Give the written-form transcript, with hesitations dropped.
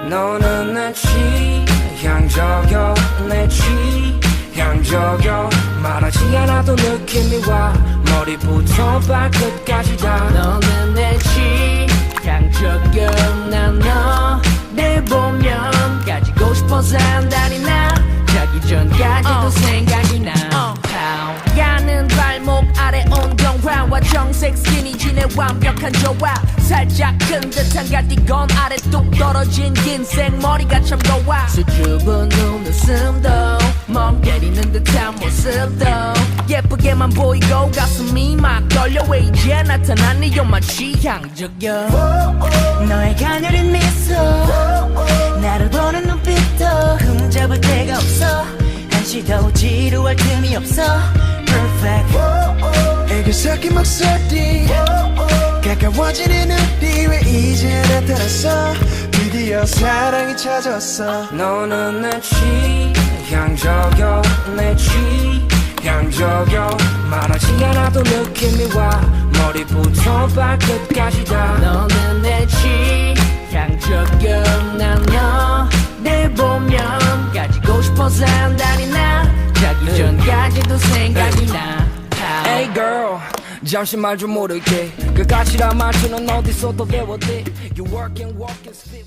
너는 내 취향저격 내 취향저격 말하지 않아도 느낌이 와 머리부터 발끝까지 다 너는 내 취향저격 난 너 내 보면 가지고 싶어서 한다니 나 자기 전까지도 생각이 나 가는 발목 아래 운동화와 정색 스키니진의 완벽한 조화 살짝 큰 듯한 가디건 아래 뚝 떨어진 긴 생머리가 참 고와 수줍은 눈웃음도 멍 때리는 듯한 모습도 예쁘게만 보이고 가슴이 막 떨려 왜 이제 나타났니 You're my 취향저격 너의 가녀린 미소 나를 보는 눈빛도 흠잡을 데가 없어 한시도 지루할 틈이 없어 Perfect 애교 섞인 목소리 가까워지는 우리 왜 이제 나타났어 드디어 사랑이 찾아왔어 너는 내 취향저격 내 취향저격 말하지 않아도 느낌이 와 머리부터 발끝까지 다 너는 내 취향저격 난 너 내 보면 가지고 싶어서 한다니 나 자기 전까지도 생각이 나 Hey girl 잠시 말 좀 모를게 그 가치란 말투는 어디서 또 배웠대 You work and walk and spit